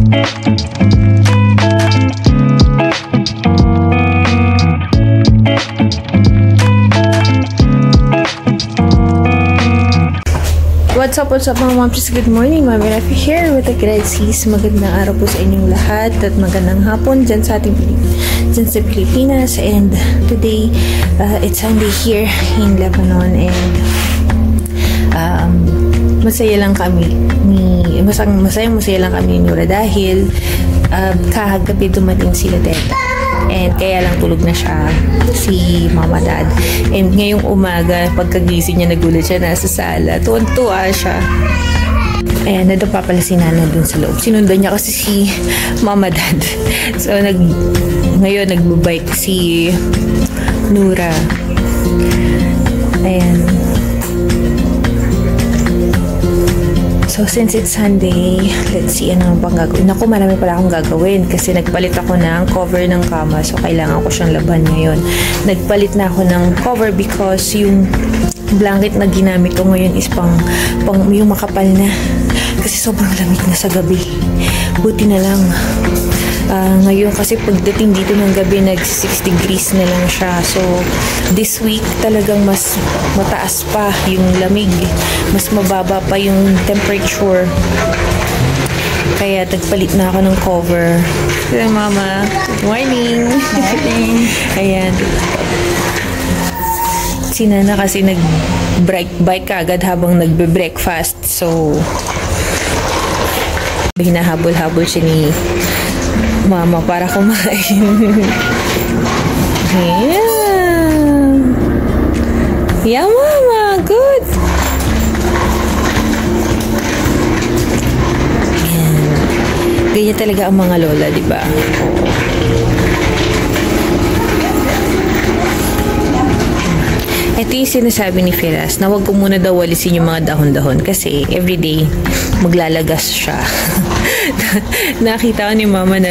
What's up mga moms? Good morning, Mami Rafi here with the Gracies. Magandang araw po sa inyong lahat at magandang hapon dyan sa Pilipinas. And today, it's Sunday here in Lebanon and masaya lang kami ni Nura dahil kahagabi dumating sila Teta. And kaya lang tulog na siya si Mama Dad. And ngayong umaga, pagkagising niya, nagulat siya nasa sala. Tuwan-tuwa siya. And nandun pa pala si Nana dun sa loob. Sinundan niya kasi si Mama Dad. So, ngayon nagbabike si Nura. Ayan. So, since it's Sunday, let's see ano bang gagawin. Naku, marami pala akong gagawin kasi nagpalit ako ng cover ng kama. So, kailangan ko siyang laban ngayon. Nagpalit na ako ng cover because yung blanket na ginamit ko ngayon is pang yung makapal na. Kasi sobrang lamig na sa gabi. Buti na lang. Ngayon kasi pagdating dito ng gabi, nag-6 degrees na lang siya. So, this week talagang mas mataas pa yung lamig. Mas mababa pa yung temperature. Kaya nagpalit na ako ng cover. Hello, Mama. Good morning. Morning. Ayan. Si Nana kasi nag-bike agad habang nagbe-breakfast. So, hinahabol-habol siya ni Mama para kumain. Yeah. Yeah, Mama. Good. Ayan. Ganyan talaga ang mga lola, di ba? Ito yung sinasabi ni Firas na wag ko muna daw walisin yung mga dahon-dahon kasi everyday maglalagas siya. Nakita ko ni Mama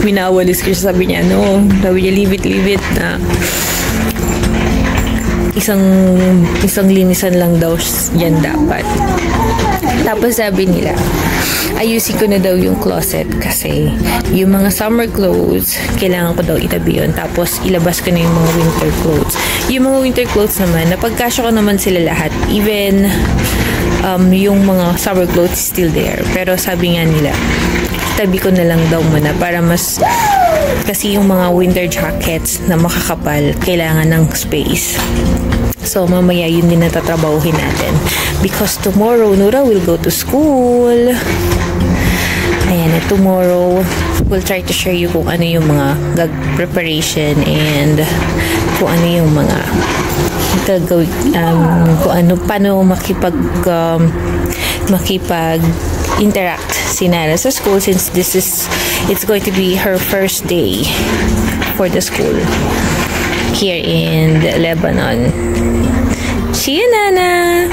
minawalis ko siya, sabi niya, no, sabi niya, leave it na isang linisan lang daw yan dapat. Tapos sabi nila, ayusin ko na daw yung closet kasi yung mga summer clothes, kailangan ko daw itabi yun. Tapos ilabas ko na yung mga winter clothes. Yung mga winter clothes naman, napagkasya ko naman sila lahat. Even yung mga summer clothes still there. Pero sabi nga nila, itabi ko na lang daw muna para mas, kasi yung mga winter jackets na makakapal, kailangan ng space. So, mamaya yun din natatrabahuhin natin. Because tomorrow, Nura will go to school. Ayan, tomorrow, we'll try to share you kung ano yung mga preparation and kung ano yung mga gagawin, kung ano, paano makipag-interact si Nana sa school since it's going to be her first day for the school here in Lebanon. See you, Nana!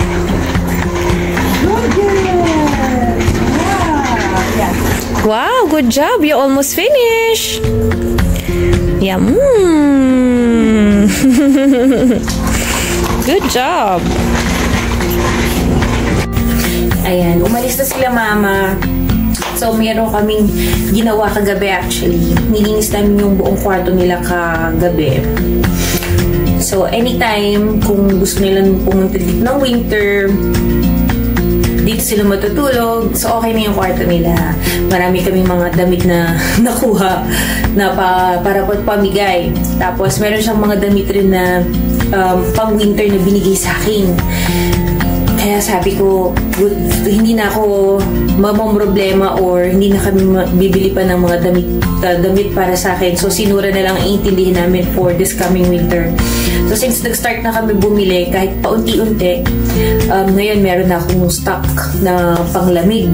Wow, good job! You almost finished! Yum! Good job! Ayan, umalis na sila, Mama. So, meron kaming ginawa kagabi actually. Nilinis namin yung buong kwarto nila kagabi. So, anytime, kung gusto nilang pumunta dito ng winter, dito sila matutulog. So, okay na yung kwarto nila. Marami kaming mga damit na nakuha na para pamigay. Tapos, meron siyang mga damit rin na pang-winter na binigay sa akin. Kaya sabi ko, hindi na ako mamomroblema or hindi na kami bibili pa ng mga damit para sa akin. So, sinura na lang iintindihin namin for this coming winter. So, since nag-start na kami bumili, kahit paunti-unti, ngayon meron na akong stock na panglamig.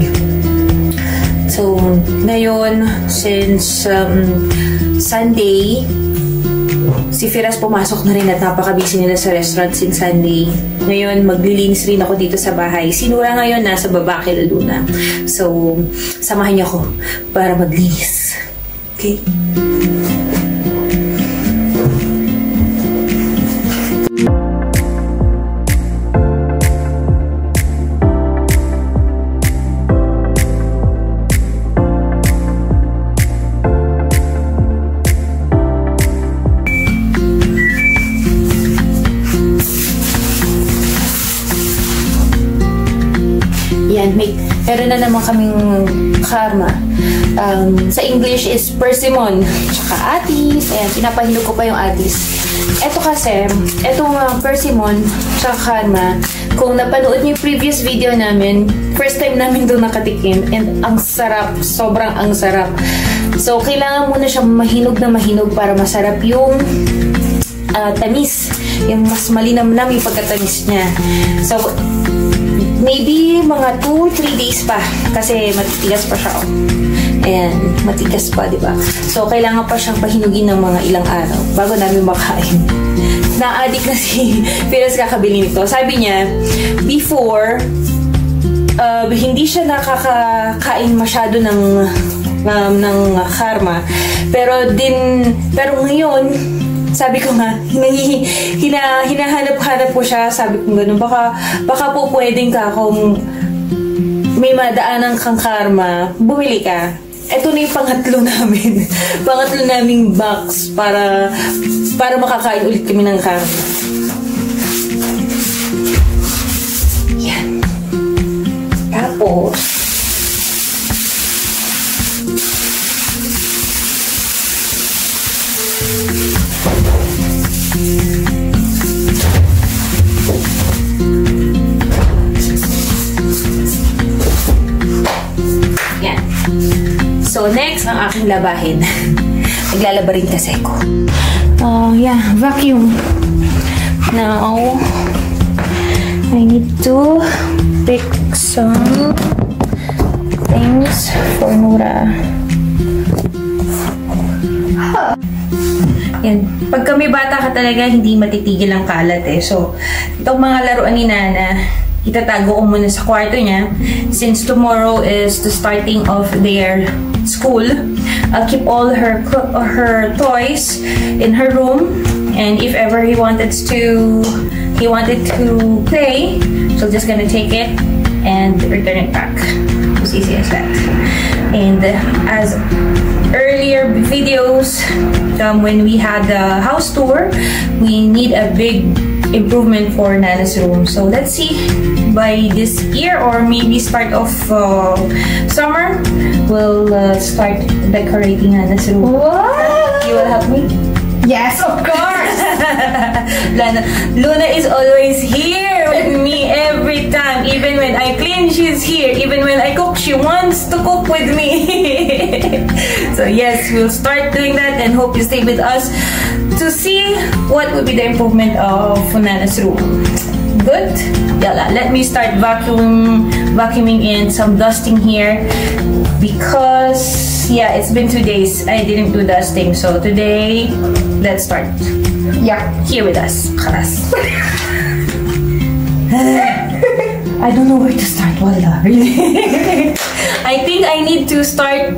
So, ngayon, since Sunday, si Firas pumasok na rin at napaka-busy nila sa restaurant since Sunday. Ngayon, maglilinis rin ako dito sa bahay. Sinura ngayon nasa baba kay Luna. So, samahan niyo ako para maglinis. Okay? meron na naman kaming karma. Sa English is persimmon, tsaka atis. Ayan, pinapahinog ko pa yung atis. Ito kasi, etong persimmon, tsaka karma, kung napanood niyo yung previous video namin, first time namin doon nakatikim, and ang sarap, sobrang ang sarap. So, kailangan muna siyang mahinog na mahinog para masarap yung tamis. Yung mas malinamnam yung pagkatamis niya. So, maybe mga 2-3 days pa. Kasi matitigas pa siya. Ayan, matigas pa, di ba? So, kailangan pa siyang pahinugin ng mga ilang araw bago namin makain. Na-addict na si Firas kakabili nito. Sabi niya, before, hindi siya nakakakain masyado ng karma. Pero ngayon, sabi ko nga, hinahanap-hanap ko siya. Sabi ko gano'n, baka po pwedeng ka kung may madaanan kang karma, bumili ka. Ito na yung pangatlo namin. Pangatlo naming box para makakain ulit kami ng karma. Yan. Tapos, yan. So, next, ang aking labahin. Naglalaba rin kasi ko. Yeah, vacuum. Now, I need to pick some things for Nora. Yan. Pag kami bata ka talaga, hindi matitigil ang kalat eh. So, itong mga laruan ni Nana, itatago ko muna sa kwarto niya. Since tomorrow is the starting of their school, I'll keep all her toys in her room. And if ever he wanted to play, so just gonna take it and return it back. As easy as that. And as earlier videos, when we had the house tour, we need a big improvement for Nana's room. So let's see, by this year or maybe start of summer, we'll start decorating Nana's room. What? You will help me? Yes, of course! Luna is always here with me every time. Even when I clean, she's here. Even when I cook, she wants to cook with me. So yes, we'll start doing that and hope you stay with us to see what will be the improvement of Nana's room. Good? Yala, let me start vacuuming in some dusting here because yeah, it's been 2 days I didn't do dusting, so today let's start. Yeah. Here with us, Karas. I don't know where to start, wala. I think I need to start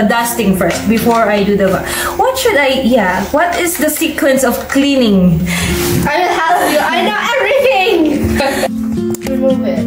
dusting first before I do the... What should I... Yeah, what is the sequence of cleaning? I will help you. I know everything! Remove it.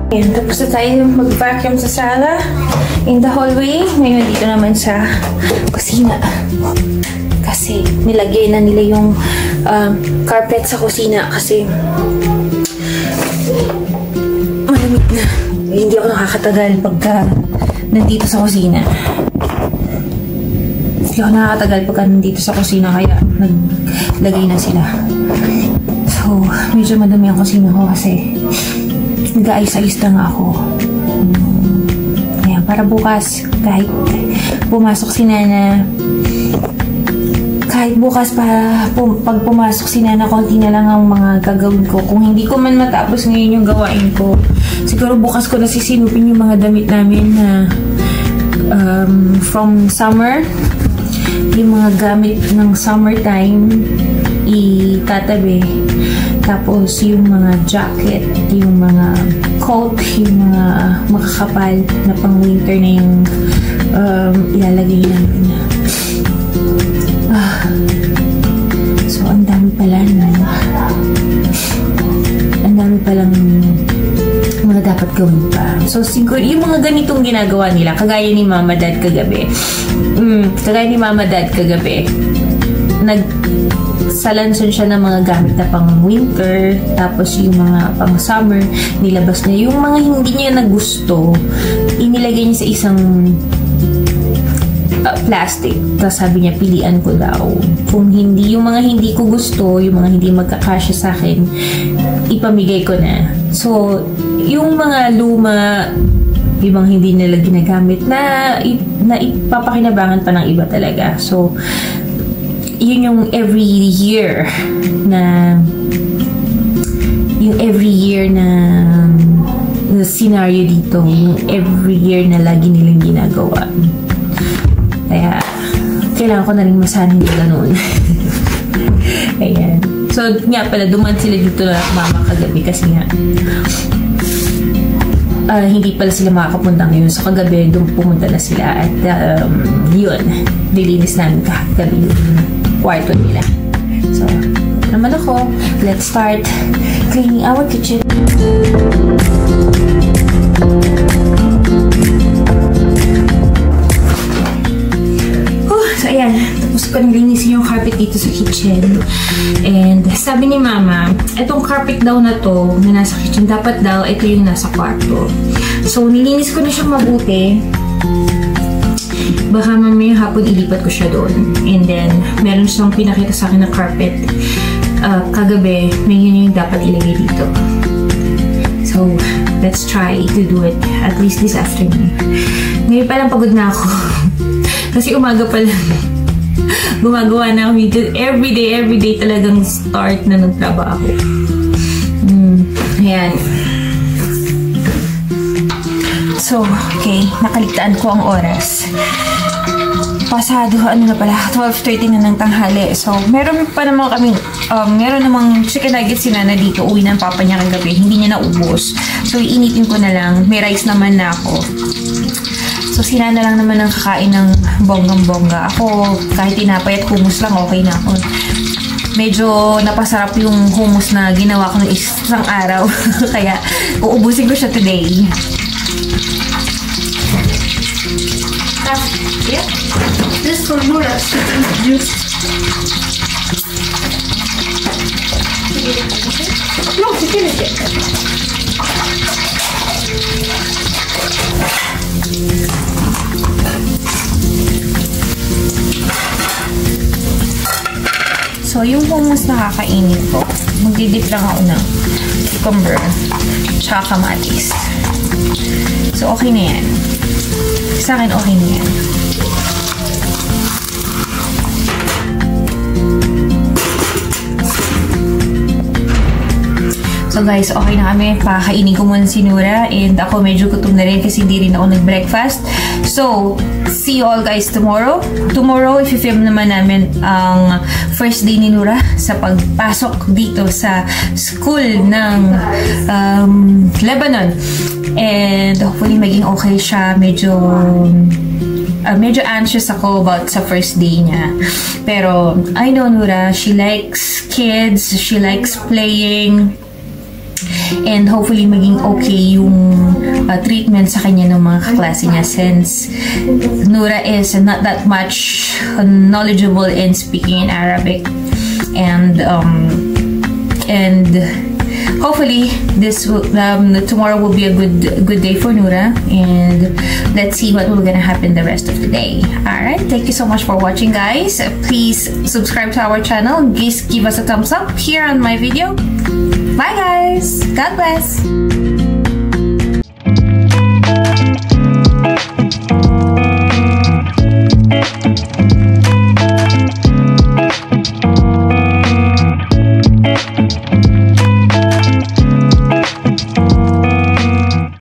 Ayan, tapos na tayo mag-vacuum sa sala, in the hallway. Ngayon dito naman sa kusina. Kasi nilagay na nila yung carpet sa kusina kasi malamig na. Hindi ako nakakatagal pagka nandito sa kusina. Hindi ako nakakatagal pagka nandito sa kusina kaya naglagay na sila. So, medyo madami ang kusina ko kasi nag-aayos-ayos lang ako. Kaya para bukas, kahit pumasok si Nana, pag pumasok si Nana, konti na lang ang mga gagawin ko. Kung hindi ko man matapos ngayon yung gawain ko, siguro bukas ko na sisinupin yung mga damit namin na from summer. Yung mga gamit ng summertime, itatabi. Tapos yung mga jacket, yung mga coat, yung mga makakapal na pang-winter na yung ilalagay namin. So, ang dami pala, no? Ang dami palang mga dapat gawin pa. So, siguro, yung mga ganitong ginagawa nila, kagaya ni Mama Dad kagabi, nagsalanson siya ng mga gamit na pang winter, tapos yung mga pang summer, nilabas niya. Yung mga hindi niya nagusto, inilagay niya sa isang plastic. Tapos sabi niya, pilian ko daw. Kung hindi, yung mga hindi ko gusto, yung mga hindi magkakasya sa akin, ipamigay ko na. So, yung mga luma, ibang hindi nila ginagamit na ipapakinabangan pa ng iba talaga. So, yun yung every year na scenario dito, yung every year na lagi nilang ginagawa. Kaya, kailangan ko na rin masanay na gano'n. Ayan. So, nga pala, duman sila dito na Mama kagabi kasi nga, hindi pala sila makakapunta ngayon. So, kagabi, doon pumunta na sila. At, yun, nilinis namin kagabi yung kwarto nila. So, naman ako, let's start cleaning our kitchen. So, ayan. Tapos ko nang linisin yung carpet dito sa kitchen. And sabi ni Mama, itong carpet daw na to, na nasa kitchen, dapat daw ito yung nasa kwarto. So, nilinis ko na siyang mabuti. Baka mamaya hapon ilipat ko siya doon. And then, meron siyang pinakita sa akin na carpet. Kagabi, may yun yung dapat ilagay dito. So, let's try to do it at least this afternoon. Ngayon palang pagod na ako. Kasi umaga pa lang gumagawa na ako video. Every day talagang start na nagtrabaho. Ayan. So, okay. Nakaligtaan ko ang oras. Pasado, ano na pala, 12:30 na ng tanghali. So, meron pa naman kami, meron namang chicken nuggets si Nana dito. Uwi ng papa niya kagabi. Hindi niya naubos. So, iinitin ko na lang. May rice naman na ako. So, si Nana lang naman ang kakain ng bonggang-bongga. Ako, kahit tinapay at hummus lang, okay na ako. Medyo napasarap yung hummus na ginawa ko ng isang araw. Kaya, uubusin ko siya today. Yeah. This for Nora. Juice. No, si tienes que. So, yung hummus na kakainin ko, magdidip lang ako ng cucumber tsaka kamatis. So, okay na yan. Sa akin, okay na yan. So guys, okay na kami. Pakainin ko muna si Nora. And ako medyo gutom na rin kasi hindi rin ako nag-breakfast. So, see you all guys tomorrow. Tomorrow, i-film naman namin ang first day ni Nora sa pagpasok dito sa school ng Lebanon. And hopefully maging okay siya. Medyo anxious ako about sa first day niya. Pero I know Nora, she likes kids, she likes playing. And hopefully maging okay yung treatment sa kanya ng mga kaklase niya since Nora is not that much knowledgeable in speaking in Arabic. And hopefully this will, tomorrow will be a good day for Nora, and let's see what will gonna happen the rest of the day. Alright, thank you so much for watching guys. Please subscribe to our channel. Please give us a thumbs up here on my video. Bye guys. God bless.